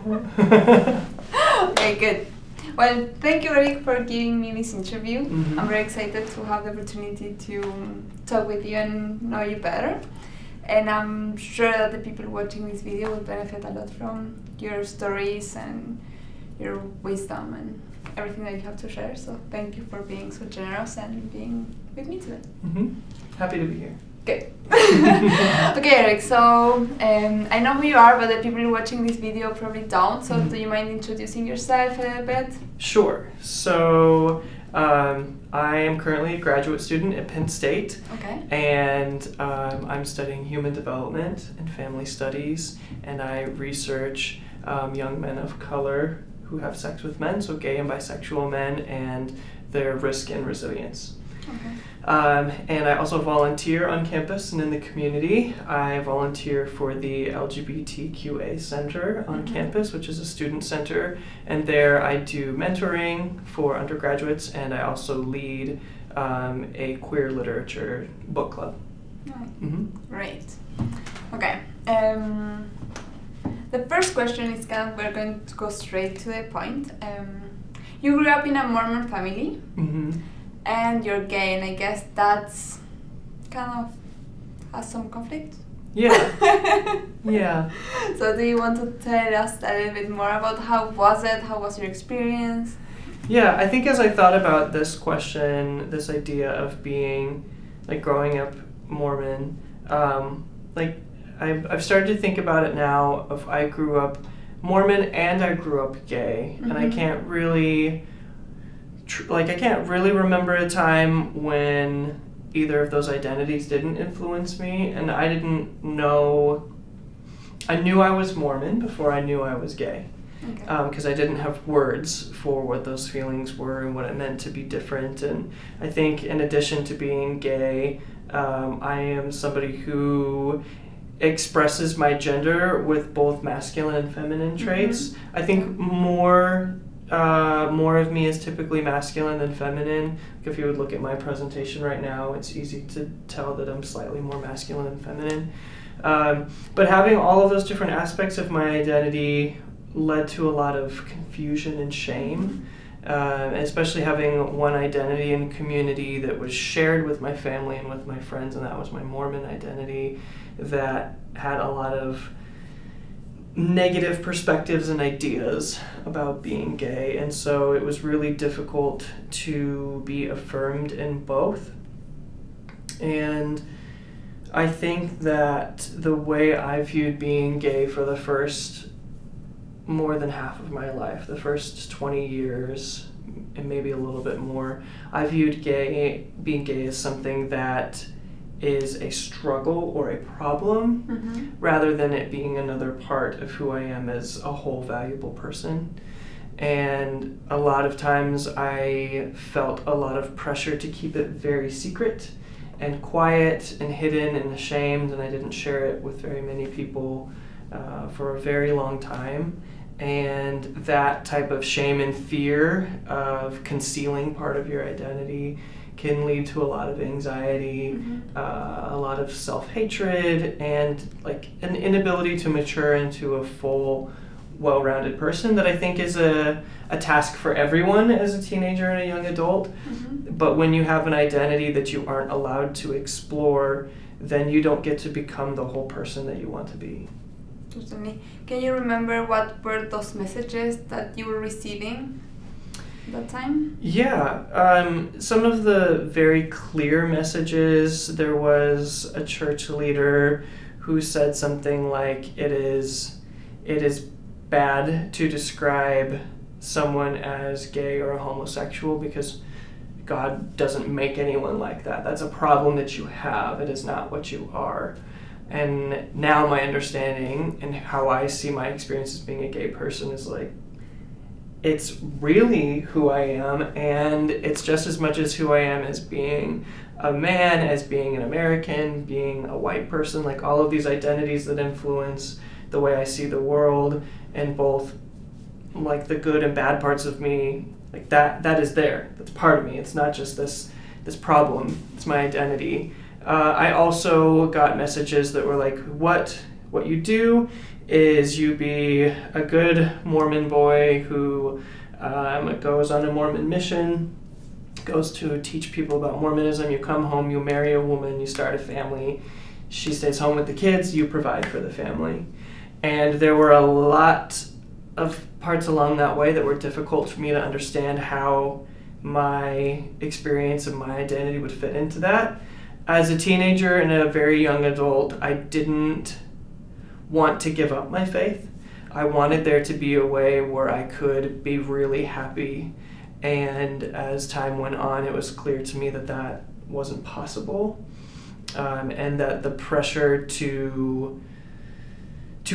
Okay, good. Well, thank you, Eric, for giving me this interview. Mm-hmm. I'm very excited to have the opportunity to talk with you and know you better. And I'm sure that the people watching this video will benefit a lot from your stories and your wisdom and everything that you have to share. So thank you for being so generous and being with me today. Mm-hmm. Happy to be here. Good. Okay, Eric, so I know who you are, but the people watching this video probably don't. So do you mind introducing yourself a little bit? Sure. So I am currently a graduate student at Penn State. Okay. And I'm studying human development and family studies, and I research young men of color who have sex with men, so gay and bisexual men, and their risk and resilience. Okay. And I also volunteer on campus and in the community. I volunteer for the LGBTQA Center on campus, which is a student center, and there I do mentoring for undergraduates, and I also lead a queer literature book club. Right. Mm-hmm. Great. Okay. The first question is we're going to go straight to the point. You grew up in a Mormon family. Mm-hmm. And you're gay, and I guess that's kind of has some conflict. Yeah. Yeah. So do you want to tell us a little bit more about how was it? How was your experience? Yeah, I think as I thought about this question, this idea of being, like, growing up Mormon, I've started to think about it now of I grew up Mormon and I grew up gay, and I can't really I can't really remember a time when either of those identities didn't influence me, and I didn't know. I knew I was Mormon before I knew I was gay, because I didn't have words for what those feelings were and what it meant to be different. And I think in addition to being gay, I am somebody who expresses my gender with both masculine and feminine traits. I think more of me is typically masculine than feminine. If you would look at my presentation right now, it's easy to tell that I'm slightly more masculine than feminine. But having all of those different aspects of my identity led to a lot of confusion and shame, especially having one identity in community that was shared with my family and with my friends, and that was my Mormon identity, that had a lot of negative perspectives and ideas about being gay, and so it was really difficult to be affirmed in both. And I think that the way I viewed being gay for the first more than half of my life, the first 20 years and maybe a little bit more, I viewed being gay as something that is a struggle or a problem, rather than it being another part of who I am as a whole valuable person. And a lot of times I felt a lot of pressure to keep it very secret and quiet and hidden and ashamed, and I didn't share it with very many people for a very long time. And that type of shame and fear of concealing part of your identity can lead to a lot of anxiety, a lot of self-hatred, and like an inability to mature into a full, well-rounded person that I think is a task for everyone as a teenager and a young adult. But when you have an identity that you aren't allowed to explore, then you don't get to become the whole person that you want to be. Certainly. Can you remember what were those messages that you were receiving at that time? Yeah, some of the very clear messages, there was a church leader who said something like, it is bad to describe someone as gay or a homosexual because God doesn't make anyone like that. That's a problem that you have. It is not what you are. And now my understanding and how I see my experience as being a gay person is like, it's really who I am, and it's just as much as who I am as being a man, as being an American, being a white person, like all of these identities that influence the way I see the world, and both like the good and bad parts of me, like that is there. That's part of me. It's not just this problem. It's my identity. I also got messages that were like, what you do is you be a good Mormon boy who goes on a Mormon mission, goes to teach people about Mormonism. You come home, you marry a woman, you start a family. She stays home with the kids, you provide for the family. And there were a lot of parts along that way that were difficult for me to understand how my experience and my identity would fit into that. As a teenager and a very young adult, I didn't want to give up my faith. I wanted there to be a way where I could be really happy. And as time went on, it was clear to me that that wasn't possible. And that the pressure to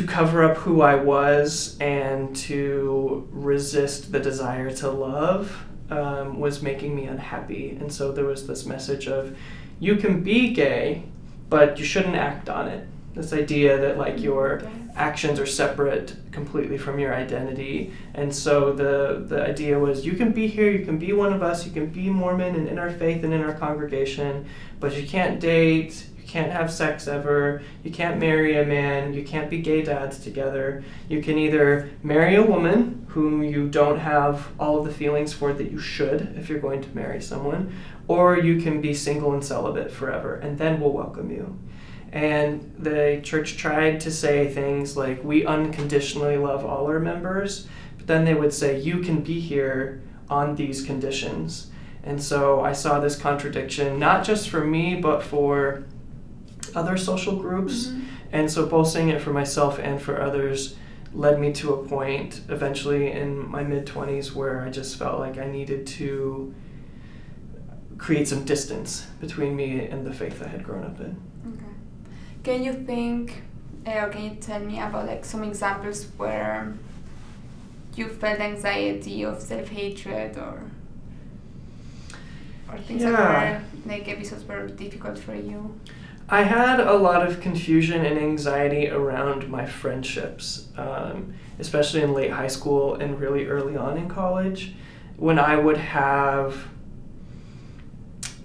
cover up who I was and to resist the desire to love was making me unhappy. And so there was this message of, you can be gay, but you shouldn't act on it. This idea that like your actions are separate completely from your identity. And so the idea was, you can be here, you can be one of us, you can be Mormon and in our faith and in our congregation, but you can't date, you can't have sex ever, you can't marry a man, you can't be gay dads together. You can either marry a woman whom you don't have all of the feelings for that you should if you're going to marry someone, or you can be single and celibate forever, and then we'll welcome you. And the church tried to say things like, we unconditionally love all our members, but then they would say, you can be here on these conditions. And so I saw this contradiction, not just for me, but for other social groups. Mm-hmm. And so both seeing it for myself and for others led me to a point eventually in my mid-20s where I just felt like I needed to create some distance between me and the faith I had grown up in. Okay. Can you think, or can you tell me about like some examples where you felt anxiety of self-hatred or things that were, like episodes were difficult for you? I had a lot of confusion and anxiety around my friendships, especially in late high school and really early on in college, when I would have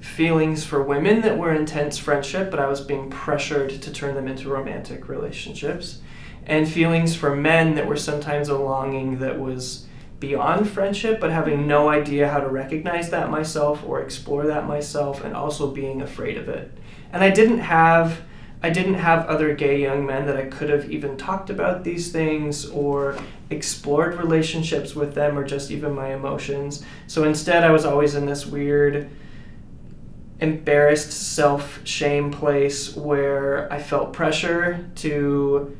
feelings for women that were intense friendship, but I was being pressured to turn them into romantic relationships, and feelings for men that were sometimes a longing that was beyond friendship, but having no idea how to recognize that myself or explore that myself, and also being afraid of it. And I didn't have other gay young men that I could have even talked about these things or explored relationships with them or just even my emotions. So instead I was always in this weird embarrassed self-shame place where I felt pressure to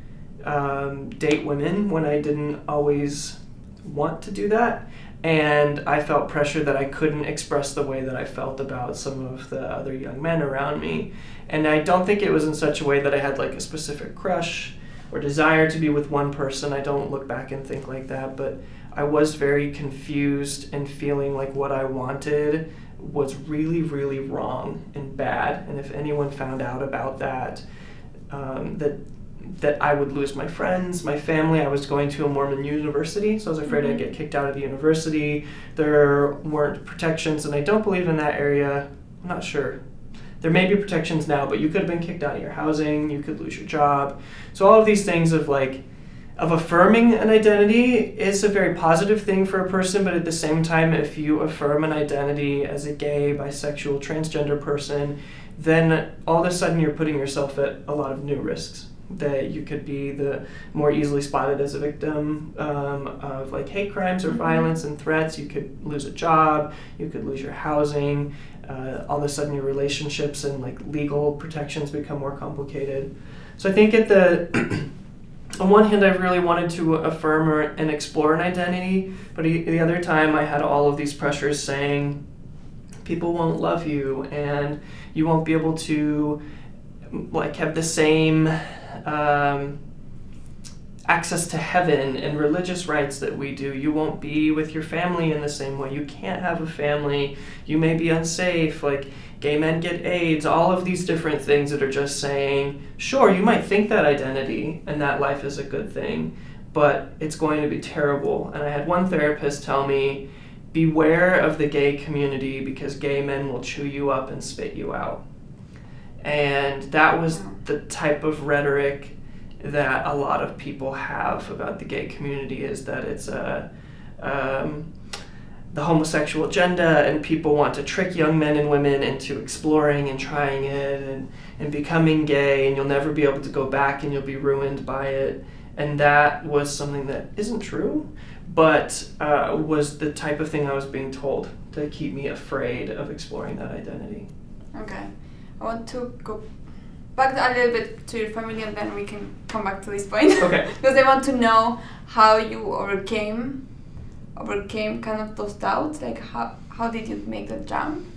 date women when I didn't always want to do that, and I felt pressure that I couldn't express the way that I felt about some of the other young men around me. And I don't think it was in such a way that I had like a specific crush or desire to be with one person. I don't look back and think like that, but I was very confused and feeling like what I wanted was really, really wrong and bad. And if anyone found out about that, that I would lose my friends, my family. I was going to a Mormon university, so I was afraid I'd get kicked out of the university. There weren't protections, and I don't believe in that area. I'm not sure. There may be protections now, but you could have been kicked out of your housing, you could lose your job. So all of these things of affirming an identity is a very positive thing for a person, but at the same time, if you affirm an identity as a gay, bisexual, transgender person, then all of a sudden you're putting yourself at a lot of new risks. That you could be the more easily spotted as a victim of like hate crimes or violence and threats. You could lose a job, you could lose your housing. All of a sudden your relationships and like legal protections become more complicated. So I think on one hand, I really wanted to affirm and explore an identity, but the other time I had all of these pressures saying people won't love you and you won't be able to like have the same access to heaven and religious rights that we do. You won't be with your family in the same way. You can't have a family. You may be unsafe. Like gay men get AIDS. All of these different things that are just saying, sure, you might think that identity and that life is a good thing, but it's going to be terrible. And I had one therapist tell me, beware of the gay community because gay men will chew you up and spit you out. And that was the type of rhetoric that a lot of people have about the gay community is that it's the homosexual agenda, and people want to trick young men and women into exploring and trying it and becoming gay, and you'll never be able to go back and you'll be ruined by it. And that was something that isn't true, but was the type of thing I was being told to keep me afraid of exploring that identity. Okay. I want to go back a little bit to your family, and then we can come back to this point. Okay. Because I want to know how you overcame kind of those doubts, like how did you make the jump?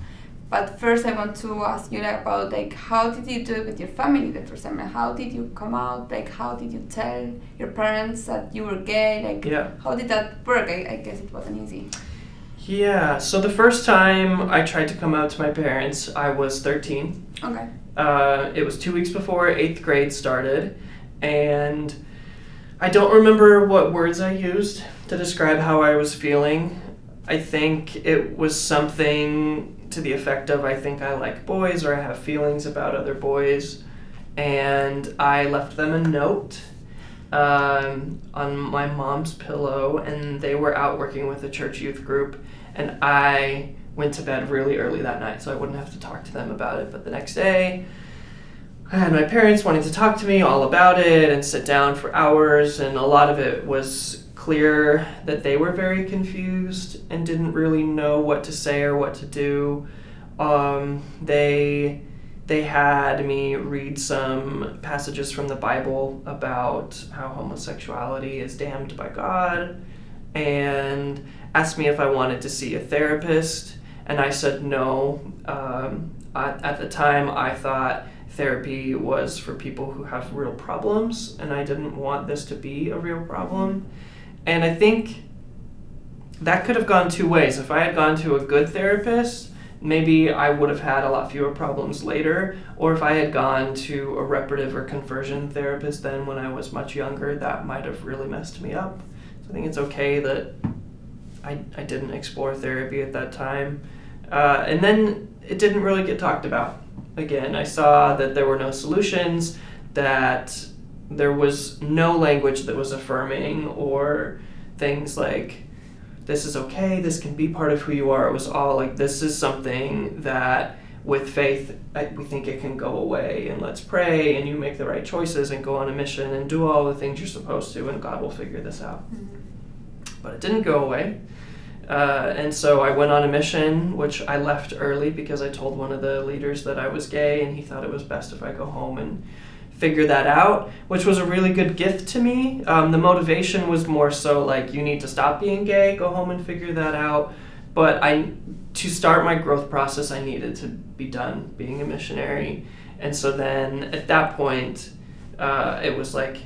But first I want to ask you about how did you do it with your family the first time? How did you come out? How did you tell your parents that you were gay? How did that work? I guess it wasn't easy. Yeah, so the first time I tried to come out to my parents, I was 13. Okay. It was 2 weeks before 8th grade started, and I don't remember what words I used to describe how I was feeling. I think it was something to the effect of, I think I like boys, or I have feelings about other boys, and I left them a note on my mom's pillow, and they were out working with a church youth group, and I went to bed really early that night so I wouldn't have to talk to them about it. But the next day, I had my parents wanting to talk to me all about it and sit down for hours, and a lot of it was clear that they were very confused and didn't really know what to say or what to do. They had me read some passages from the Bible about how homosexuality is damned by God, and asked me if I wanted to see a therapist, and I said no. At the time, I thought therapy was for people who have real problems, and I didn't want this to be a real problem. And I think that could have gone two ways. If I had gone to a good therapist, maybe I would have had a lot fewer problems later. Or if I had gone to a reparative or conversion therapist then when I was much younger, that might have really messed me up. So I think it's okay that I didn't explore therapy at that time. And then it didn't really get talked about. Again, I saw that there were no solutions, that there was no language that was affirming, or things like, this is okay, this can be part of who you are. It was all like, this is something that with faith, we think it can go away, and let's pray, and you make the right choices and go on a mission and do all the things you're supposed to, and God will figure this out. Mm-hmm. But it didn't go away. And so I went on a mission, which I left early because I told one of the leaders that I was gay, and he thought it was best if I go home and figure that out, which was a really good gift to me. The motivation was more so like, you need to stop being gay, go home and figure that out. But to start my growth process, I needed to be done being a missionary. And so then at that point, it was like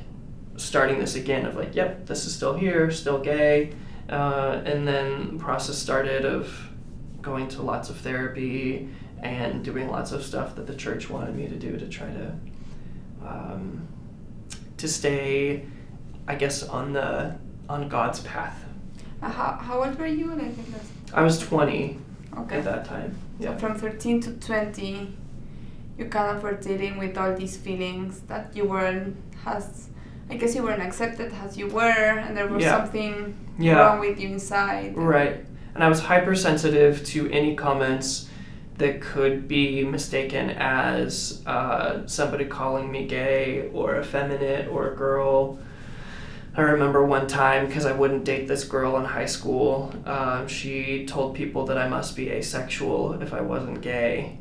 starting this again of like, yep, this is still here, still gay. And then the process started of going to lots of therapy and doing lots of stuff that the church wanted me to do to try to stay, I guess, on God's path. How old were you? I was 20 at that time. Yeah. So from 13 to 20, you kind of were dealing with all these feelings that you weren't accepted as you were, and there was something wrong with you inside. Right. And I was hypersensitive to any comments that could be mistaken as somebody calling me gay or effeminate or a girl. I remember one time, because I wouldn't date this girl in high school, she told people that I must be asexual if I wasn't gay,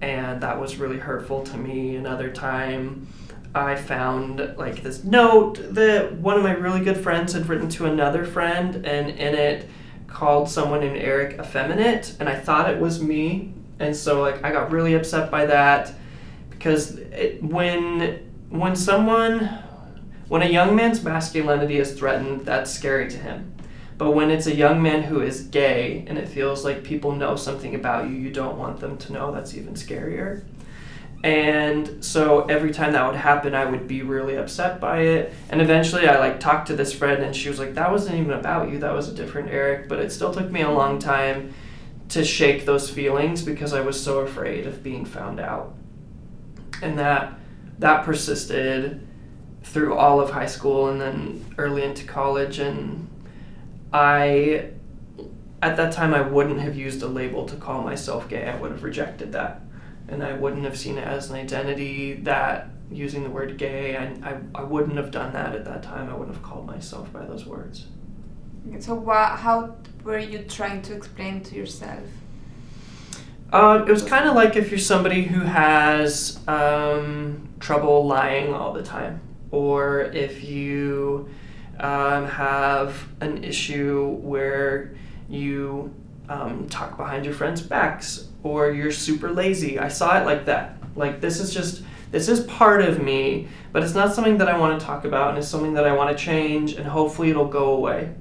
and that was really hurtful to me. Another time, I found like this note that one of my really good friends had written to another friend, and in it called someone named Eric effeminate, and I thought it was me. And so like I got really upset by that, because when a young man's masculinity is threatened, that's scary to him. But when it's a young man who is gay and it feels like people know something about you don't want them to know, that's even scarier. And so every time that would happen, I would be really upset by it. And eventually I talked to this friend, and she was like, that wasn't even about you, that was a different Eric. But it still took me a long time to shake those feelings, because I was so afraid of being found out. And that persisted through all of high school and then early into college, and at that time, I wouldn't have used a label to call myself gay. I would have rejected that. And I wouldn't have seen it as an identity that using the word gay, I wouldn't have done that at that time. I wouldn't have called myself by those words. So how were you trying to explain to yourself? It was kind of like if you're somebody who has trouble lying all the time, or if you have an issue where you talk behind your friends' backs, or you're super lazy. I saw it like that. Like, this is part of me, but it's not something that I want to talk about, and it's something that I want to change, and hopefully it'll go away.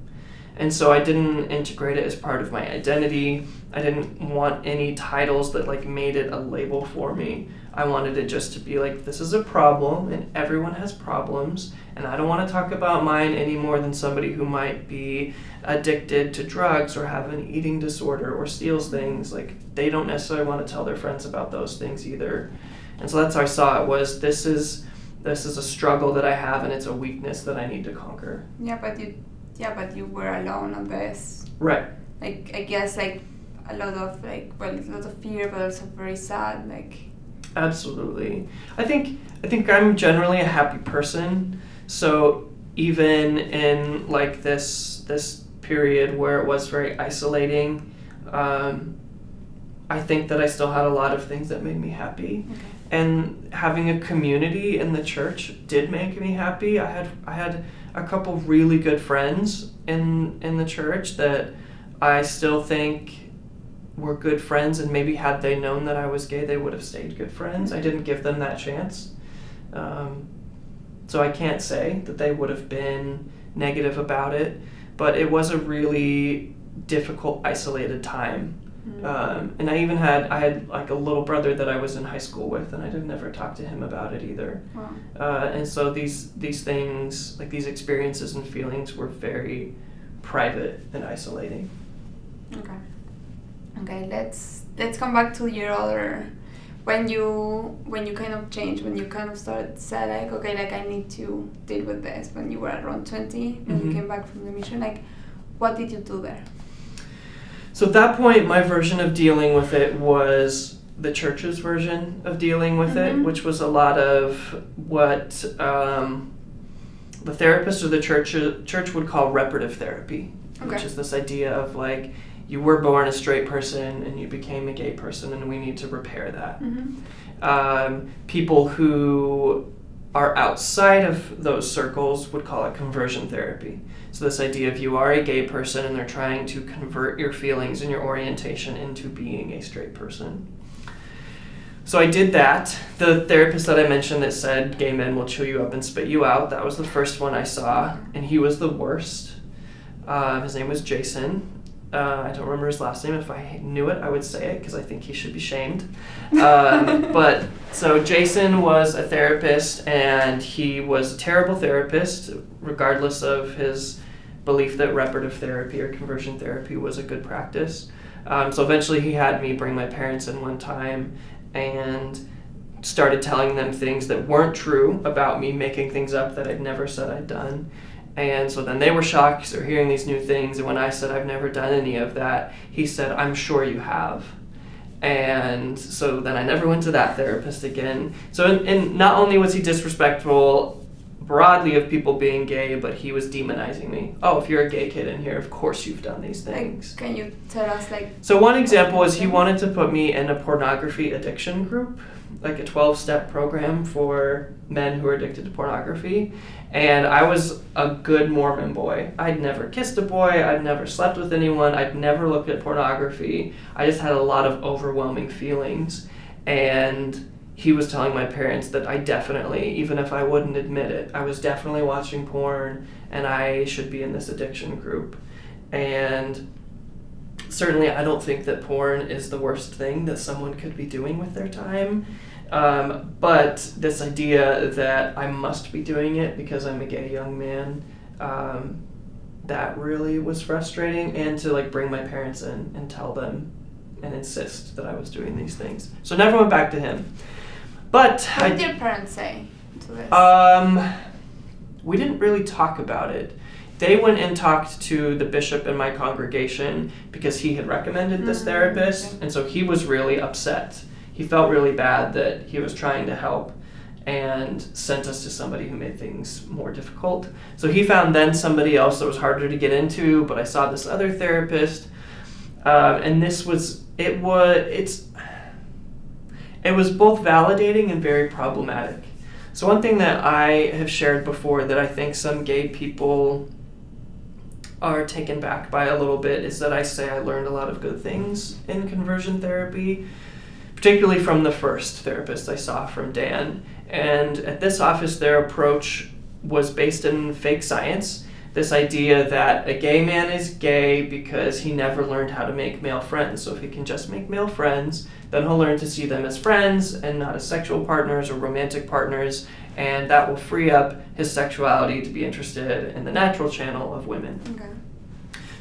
And so I didn't integrate it as part of my identity. I didn't want any titles that like made it a label for me. I wanted it just to be like, this is a problem, and everyone has problems, and I don't want to talk about mine any more than somebody who might be addicted to drugs or have an eating disorder or steals things. Like, they don't necessarily want to tell their friends about those things either. And so that's how I saw it, was this is a struggle that I have, and it's a weakness that I need to conquer. Yeah, but you were alone on this. Right. Like, I guess like a lot of fear, but also very sad. Like. Absolutely. I think I'm generally a happy person. So even in like this period where it was very isolating, I think that I still had a lot of things that made me happy. Okay. And having a community in the church did make me happy. I had a couple really good friends in the church that I still think were good friends, and maybe had they known that I was gay, they would have stayed good friends. I didn't give them that chance. So I can't say that they would have been negative about it, but it was a really difficult, isolated time. And I had like a little brother that I was in high school with, and I didn't ever talk to him about it either. Wow. And so these things, like these experiences and feelings, were very private and isolating. Okay, let's come back to your other, when you kind of changed, when you kind of started to say like, okay, like I need to deal with this, when you were around 20, when you came back from the mission, like what did you do there? So at that point, my version of dealing with it was the church's version of dealing with it, which was a lot of what the therapist or the church would call reparative therapy, which is this idea of like, you were born a straight person and you became a gay person, and we need to repair that. People who are outside of those circles would call it conversion therapy. So this idea of you are a gay person and they're trying to convert your feelings and your orientation into being a straight person. So I did that. The therapist that I mentioned that said gay men will chew you up and spit you out, that was the first one I saw, and he was the worst. His name was Jason. I don't remember his last name. If I knew it, I would say it because I think he should be shamed. But so Jason was a therapist, and he was a terrible therapist, regardless of his belief that reparative therapy or conversion therapy was a good practice. So eventually he had me bring my parents in one time and started telling them things that weren't true about me, making things up that I'd never said I'd done. And so then they were shocked because they're hearing these new things. And when I said I've never done any of that, he said, I'm sure you have. And so then I never went to that therapist again. So and not only was he disrespectful broadly of people being gay, but he was demonizing me. Oh, if you're a gay kid in here, of course you've done these things. Like, can you tell us So one example is he wanted to put me in a pornography addiction group, like a 12-step program for men who are addicted to pornography. And I was a good Mormon boy. I'd never kissed a boy, I'd never slept with anyone, I'd never looked at pornography. I just had a lot of overwhelming feelings. And he was telling my parents that I definitely, even if I wouldn't admit it, I was definitely watching porn and I should be in this addiction group. And certainly I don't think that porn is the worst thing that someone could be doing with their time. But this idea that I must be doing it because I'm a gay young man, that really was frustrating. And to like bring my parents in and tell them and insist that I was doing these things. So I never went back to him. But what did your parents say to this? we didn't really talk about it. They went and talked to the bishop in my congregation because he had recommended this therapist, and so he was really upset. He felt really bad that he was trying to help and sent us to somebody who made things more difficult. So he found then somebody else that was harder to get into, but I saw this other therapist, and it was both validating and very problematic. So one thing that I have shared before that I think some gay people are taken back by a little bit is that I say I learned a lot of good things in conversion therapy, particularly from the first therapist I saw, from Dan. And at this office, their approach was based in fake science. This idea that a gay man is gay because he never learned how to make male friends. So if he can just make male friends, then he'll learn to see them as friends and not as sexual partners or romantic partners, and that will free up his sexuality to be interested in the natural channel of women. Okay.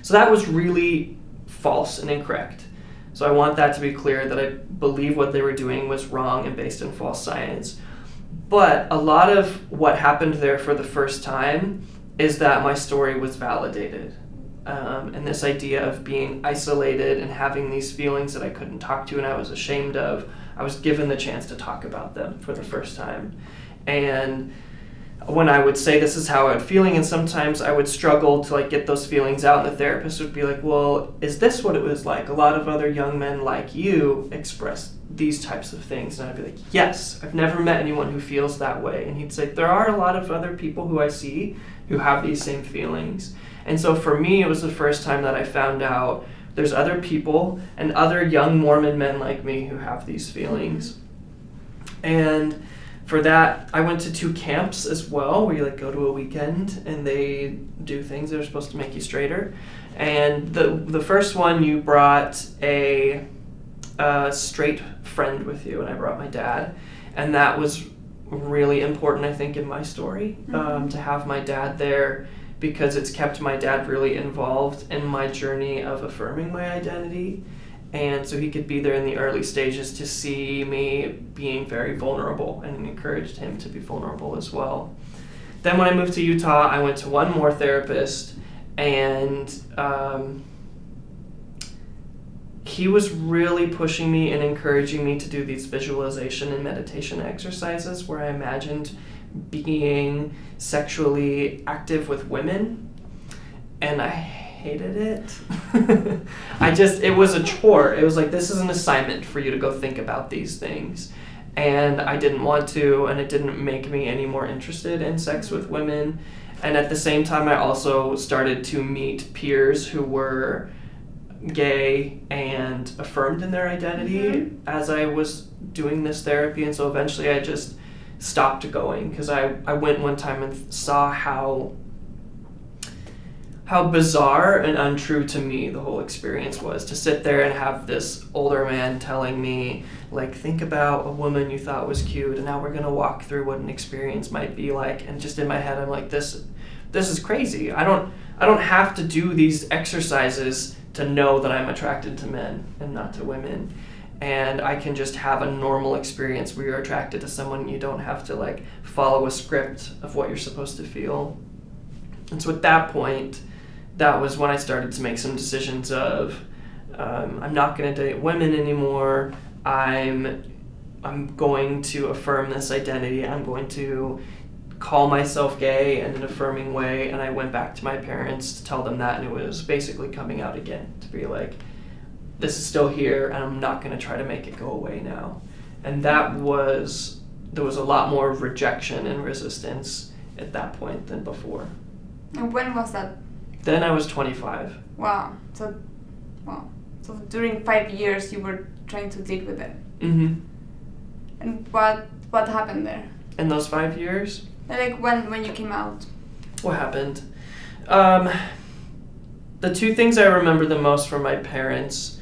So that was really false and incorrect. So I want that to be clear, that I believe what they were doing was wrong and based in false science. But a lot of what happened there for the first time is that my story was validated. And this idea of being isolated and having these feelings that I couldn't talk to and I was ashamed of, I was given the chance to talk about them for the first time. And when I would say this is how I'm feeling, and sometimes I would struggle to get those feelings out, and the therapist would be like, well, is this what it was like? A lot of other young men like you express these types of things. And I'd be like, yes, I've never met anyone who feels that way. And he'd say, there are a lot of other people who I see who have these same feelings. And so for me, it was the first time that I found out there's other people and other young Mormon men like me who have these feelings. And for that, I went to 2 camps as well, where you go to a weekend and they do things that are supposed to make you straighter. And the first one, you brought a straight friend with you, and I brought my dad. And that was really important, I think, in my story, to have my dad there, because it's kept my dad really involved in my journey of affirming my identity. And so he could be there in the early stages to see me being very vulnerable, and encouraged him to be vulnerable as well. Then when I moved to Utah, I went to one more therapist, and he was really pushing me and encouraging me to do these visualization and meditation exercises where I imagined being sexually active with women, and I hated it. It was a chore. It was like, this is an assignment for you to go think about these things. And I didn't want to, and it didn't make me any more interested in sex with women. And at the same time, I also started to meet peers who were gay and affirmed in their identity as I was doing this therapy. And so eventually I just stopped going, because I went one time and saw how bizarre and untrue to me the whole experience was, to sit there and have this older man telling me, think about a woman you thought was cute, and now we're going to walk through what an experience might be like. And just in my head, I'm like, this is crazy. I don't have to do these exercises to know that I'm attracted to men and not to women. And I can just have a normal experience where you're attracted to someone. You don't have to follow a script of what you're supposed to feel. And so at that point, that was when I started to make some decisions of, I'm not going to date women anymore. I'm going to affirm this identity. I'm going to call myself gay in an affirming way. And I went back to my parents to tell them that, and it was basically coming out again, to be like, this is still here, and I'm not going to try to make it go away now. And there was a lot more rejection and resistance at that point than before. And when was that? Then I was 25. Wow. So during 5 years you were trying to deal with it. Mm-hmm. And what happened there? In those 5 years? When you came out? What happened? The 2 things I remember the most from my parents,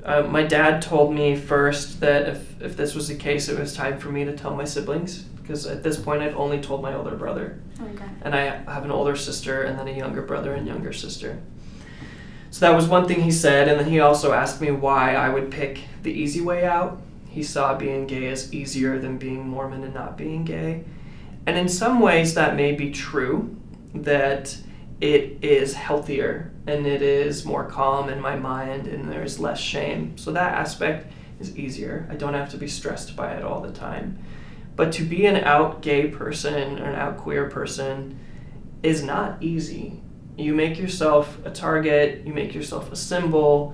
my dad told me first that if this was the case, it was time for me to tell my siblings, because at this point I'd only told my older brother. Okay. And I have an older sister and then a younger brother and younger sister. So that was one thing he said, and then he also asked me why I would pick the easy way out. He saw being gay as easier than being Mormon and not being gay. And in some ways that may be true, that it is healthier and it is more calm in my mind and there's less shame. So that aspect is easier. I don't have to be stressed by it all the time. But to be an out gay person or an out queer person is not easy. You make yourself a target, you make yourself a symbol,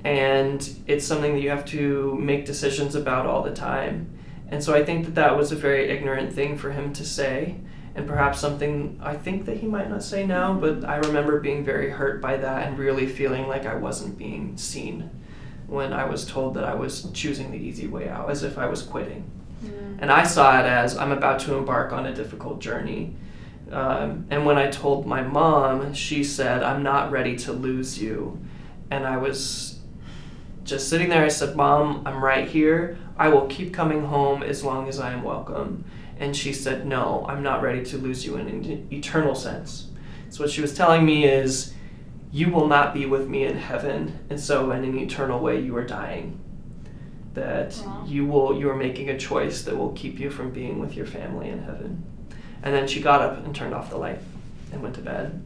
and it's something that you have to make decisions about all the time. And so I think that that was a very ignorant thing for him to say, and perhaps something I think that he might not say now, but I remember being very hurt by that and really feeling like I wasn't being seen when I was told that I was choosing the easy way out, as if I was quitting. And I saw it as I'm about to embark on a difficult journey. And when I told my mom, she said, "I'm not ready to lose you." And I was just sitting there. I said, "Mom, I'm right here. I will keep coming home as long as I am welcome." And she said, "No, I'm not ready to lose you in an eternal sense." So what she was telling me is, you will not be with me in heaven, and so in an eternal way you are dying. That you are making a choice that will keep you from being with your family in heaven. And then she got up and turned off the light and went to bed.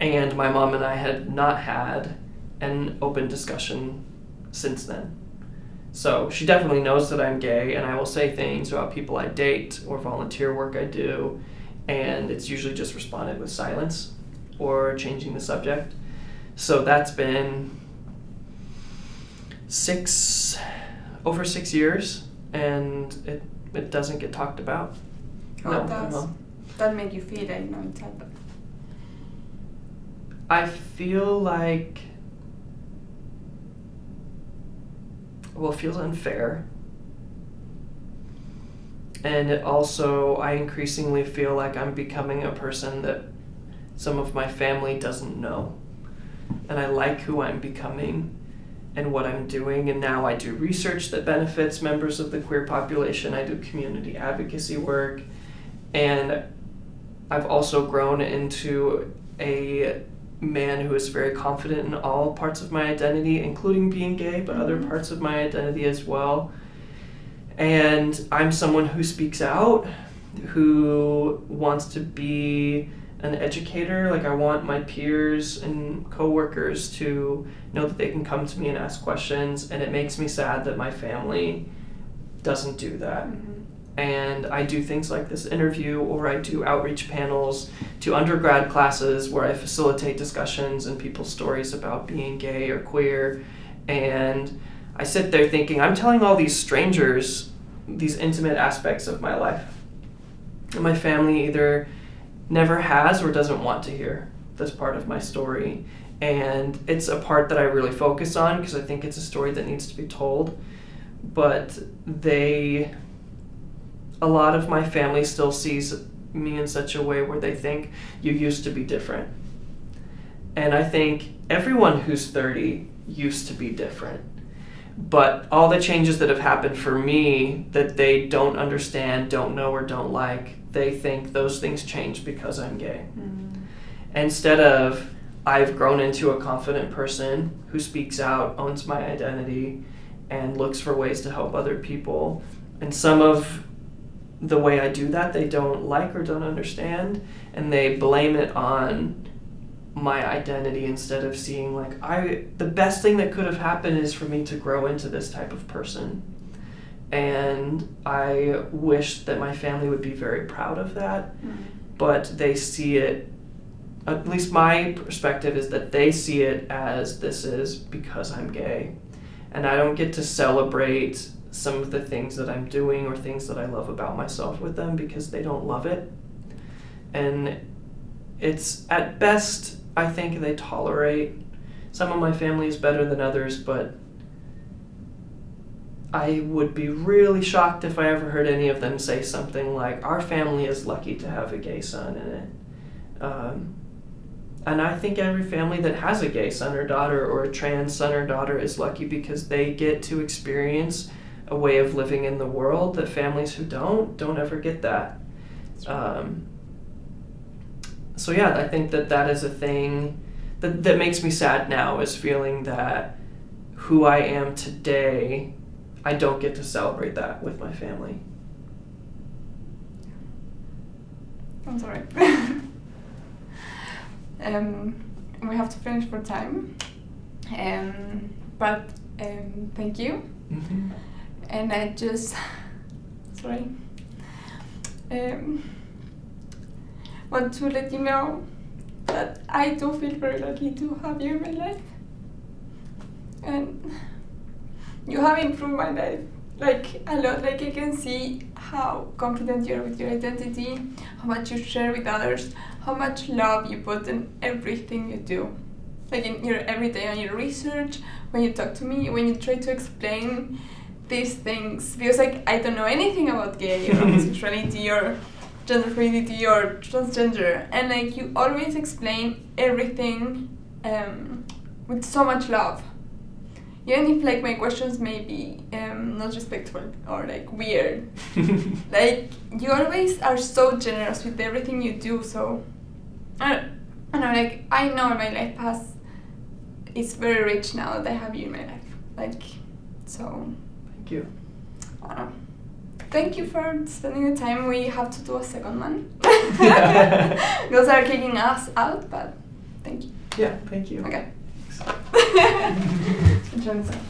And my mom and I had not had an open discussion since then. So she definitely knows that I'm gay, and I will say things about people I date or volunteer work I do, and it's usually just responded with silence or changing the subject. So that's been over 6 years, and it doesn't get talked about. How does that make you feel, inside? I feel like, well, it feels unfair. And it also, I increasingly feel like I'm becoming a person that some of my family doesn't know. And I like who I'm becoming and what I'm doing, and now I do research that benefits members of the queer population. I do community advocacy work, and I've also grown into a man who is very confident in all parts of my identity, including being gay, but other parts of my identity as well. And I'm someone who speaks out, who wants to be an educator. Like, I want my peers and coworkers to know that they can come to me and ask questions, and it makes me sad that my family doesn't do that. And I do things like this interview, or I do outreach panels to undergrad classes where I facilitate discussions and people's stories about being gay or queer. And I sit there thinking, I'm telling all these strangers these intimate aspects of my life. And my family either never has or doesn't want to hear this part of my story. And it's a part that I really focus on because I think it's a story that needs to be told. But a lot of my family still sees me in such a way where they think, you used to be different. And I think everyone who's 30 used to be different. But all the changes that have happened for me that they don't understand, don't know, or don't like, they think those things change because I'm gay. Instead of, I've grown into a confident person who speaks out, owns my identity, and looks for ways to help other people. And some of the way I do that they don't like or don't understand, and they blame it on my identity instead of seeing like, the best thing that could have happened is for me to grow into this type of person. And I wish that my family would be very proud of that, but they see it, at least my perspective is that they see it as this is because I'm gay. And I don't get to celebrate some of the things that I'm doing or things that I love about myself with them because they don't love it. And it's, at best, I think they tolerate. Some of my family is better than others, but I would be really shocked if I ever heard any of them say something like, our family is lucky to have a gay son in it. And I think every family that has a gay son or daughter or a trans son or daughter is lucky because they get to experience a way of living in the world that families who don't ever get that. So yeah, I think that is a thing that makes me sad now, is feeling that who I am today, I don't get to celebrate that with my family. I'm sorry. We have to finish for time. But thank you. Mm-hmm. And I just, sorry, want to let you know that I do feel very lucky to have you in my life. And you have improved my life, like, a lot. Like, I can see how confident you are with your identity, how much you share with others, how much love you put in everything you do. Like, in your everyday, on your research, when you talk to me, when you try to explain these things, because, like, I don't know anything about gay or homosexuality or gender fluidity or transgender, and, like, you always explain everything with so much love. Even if, like, my questions may be not respectful or, like, weird. Like, you always are so generous with everything you do, so I don't know, like, I know my life is very rich now that I have you in my life. Like, so Thank you. I don't know. Thank you for spending the time. We have to do a second one. Those are kicking us out, but thank you. Yeah, thank you. Okay. Thanks. Enjoy the sun.